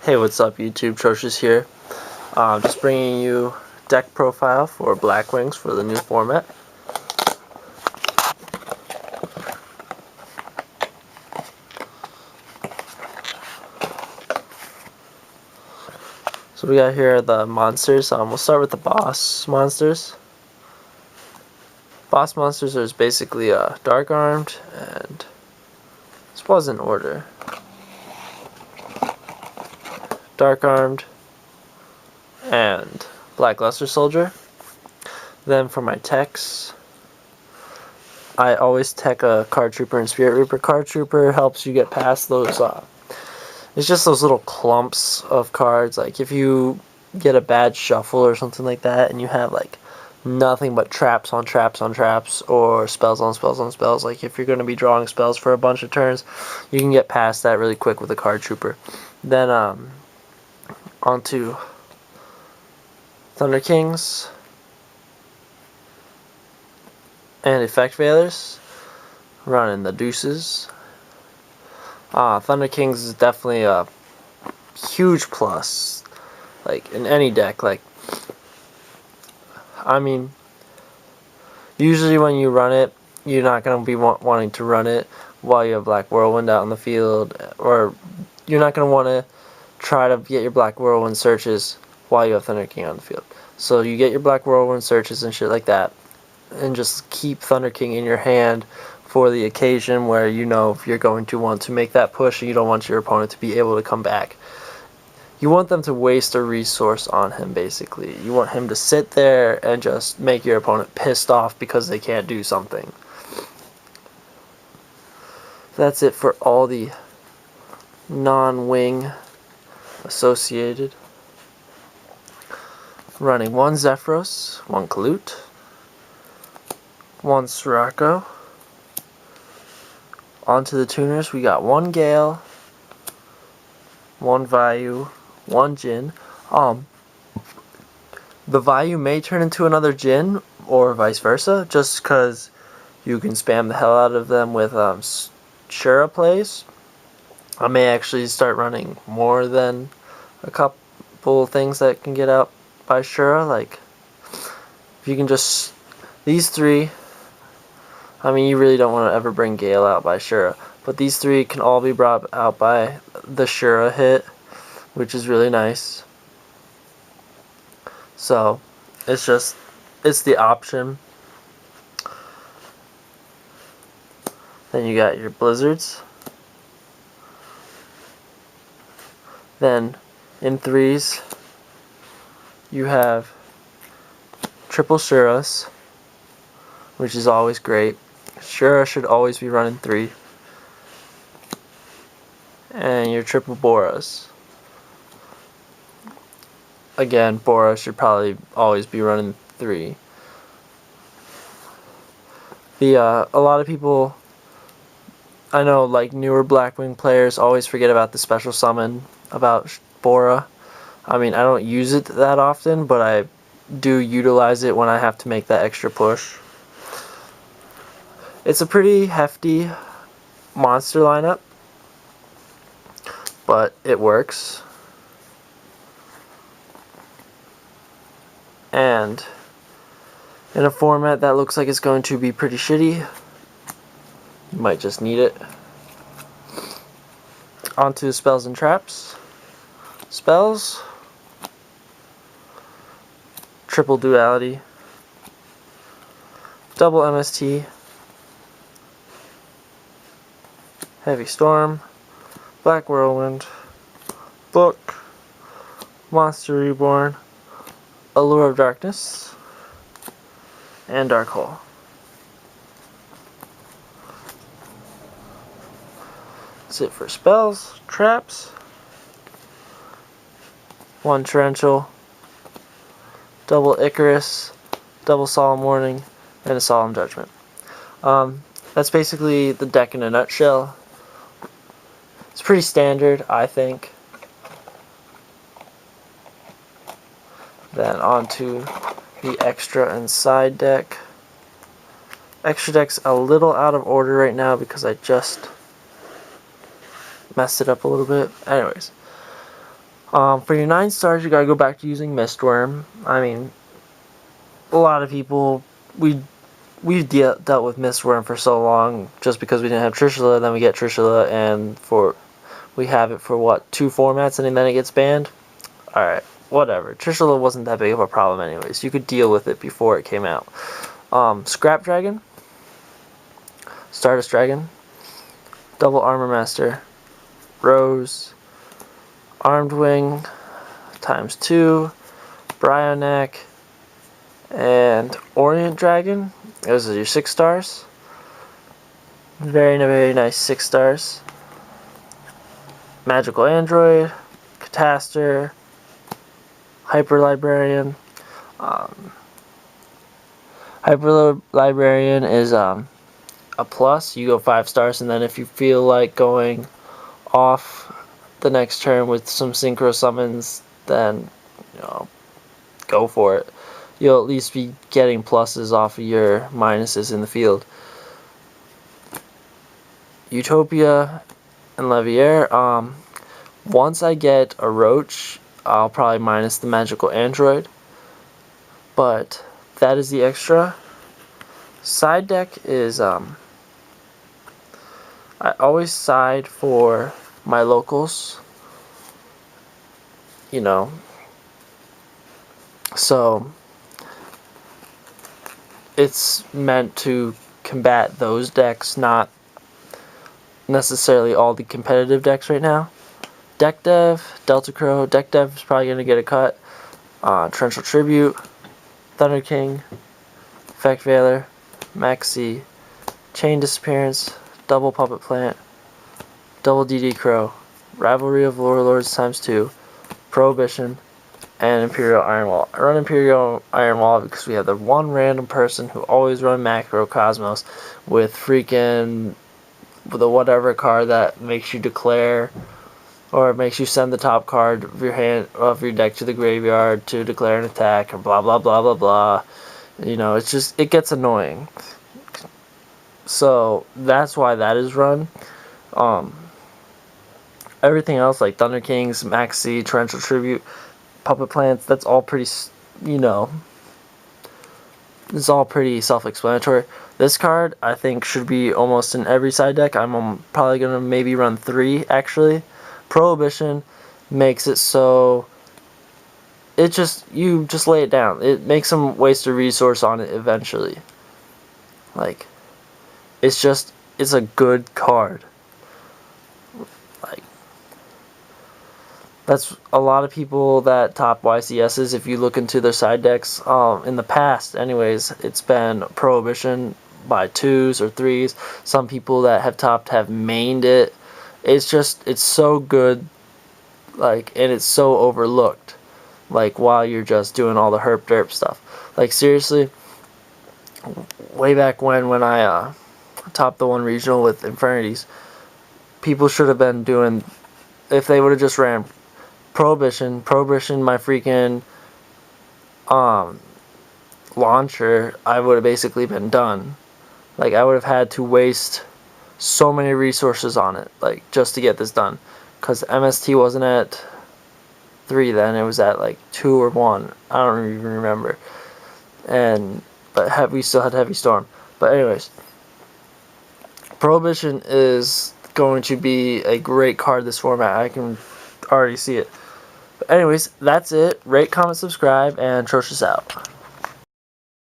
Hey, what's up YouTube? Trocious here. Just bringing you deck profile for Blackwings for the new format. So we got here the monsters. We'll start with the boss monsters. Boss monsters are basically Dark Armed, and this was in order. Dark Armed and Black Luster Soldier. Then for my techs, I always tech a Card Trooper and Spirit Reaper. Card Trooper helps you get past those, it's just those little clumps of cards. Like if you get a bad shuffle or something like that and you have like nothing but traps on traps on traps or spells on spells on spells, like if you're going to be drawing spells for a bunch of turns, you can get past that really quick with a Card Trooper. Then onto Thunder Kings and Effect Veilers, running the deuces. Thunder Kings is definitely a huge plus, like in any deck. Like, I mean, usually when you run it, you're not going to be wanting to run it while you have Black Whirlwind out in the field, or you're not going to want to try to get your Black Whirlwind searches while you have Thunder King on the field. So you get your Black Whirlwind searches and shit like that, and just keep Thunder King in your hand for the occasion where you know if you're going to want to make that push and you don't want your opponent to be able to come back. You want them to waste a resource on him, basically. You want him to sit there and just make your opponent pissed off because they can't do something. That's it for all the non-wing associated. Running one Zephyros, one Kalute, one Sirocco. Onto the tuners, we got one Gale, one Vayu, one Jin. The Vayu may turn into another Jin, or vice versa, just because you can spam the hell out of them with Shura plays. I may actually start running more than a couple things that can get out by Shura. Like, if you can just, these three, I mean, you really don't want to ever bring Gale out by Shura, but these three can all be brought out by the Shura hit, which is really nice. So, it's the option. Then you got your Blizzards. Then, in threes, you have triple Shuras, which is always great. Shura should always be running 3. And your triple Boras. Again, Bora should probably always be running 3. A lot of people, I know, like newer Blackwing players always forget about the special summon about Bora. I mean, I don't use it that often, but I do utilize it when I have to make that extra push. It's a pretty hefty monster lineup, but it works. And in a format that looks like it's going to be pretty shitty, you might just need it. Onto spells and traps. Spells, triple duality, double MST, heavy storm, black whirlwind, book, monster reborn, allure of darkness, and dark hole. That's it for spells. Traps, one torrential, double Icarus, double solemn warning, and a solemn judgment. That's basically the deck in a nutshell. It's pretty standard, I think. Then onto the extra and side deck. Extra deck's a little out of order right now because I just messed it up a little bit. Anyways, For your 9 stars, you gotta go back to using Mistworm. I mean, a lot of people, we've dealt with Mistworm for so long just because we didn't have Trishula, then we get Trishula, and we have it for what, 2 formats, and then it gets banned? Alright, whatever. Trishula wasn't that big of a problem anyways. You could deal with it before it came out. Scrap Dragon, Stardust Dragon, Double Armor Master, Rose, Armed Wing ×2, Bryoneck, and Orient Dragon. Those are your 6 stars. Very, very nice 6 stars. Magical Android, Catastor, Hyper Librarian. Hyper Librarian is a plus. You go 5 stars, and then if you feel like going off the next turn with some synchro summons, then go for it. You'll at least be getting pluses off of your minuses in the field. Utopia and Leviair. Once I get a Roach, I'll probably minus the Magical Android. But that is the extra. Side deck is I always side for my locals. So it's meant to combat those decks, not necessarily all the competitive decks right now. Deck Dev, Delta Crow. Deck Dev is probably going to get a cut. Torrential Tribute, Thunder King, Effect Veiler, Maxi, Chain Disappearance, Double Puppet Plant, Double DD Crow, Rivalry of Warlords ×2, Prohibition, and Imperial Iron Wall. I run Imperial Iron Wall because we have the one random person who always run Macro Cosmos with freaking the whatever card that makes you declare, or it makes you send the top card of your deck to the graveyard to declare an attack, or blah blah blah blah blah. It gets annoying. So that's why that is run. Everything else like Thunder Kings, Maxi, Torrential Tribute, Puppet Plants, that's all pretty, it's all pretty self-explanatory. This card, I think, should be almost in every side deck. I'm probably going to maybe run 3, actually. Prohibition makes it so you just lay it down. It makes them waste a resource on it eventually. It's a good card. That's a lot of people that top YCSs. If you look into their side decks, in the past anyways, it's been Prohibition by 2s or 3s. Some people that have topped have mained it. It's so good, and it's so overlooked, while you're just doing all the herp derp stuff. Seriously, way back when I topped the 1 regional with Infernities, people should have been doing, if they would have just ran Prohibition, my freaking launcher, I would have basically been done. I would have had to waste so many resources on it, just to get this done. Because MST wasn't at 3 then, it was at 2 or 1. I don't even remember. But we still had Heavy Storm. But anyways, Prohibition is going to be a great card this format. I can already see it. But anyways, that's it. Rate, comment, subscribe, and Atrocious out.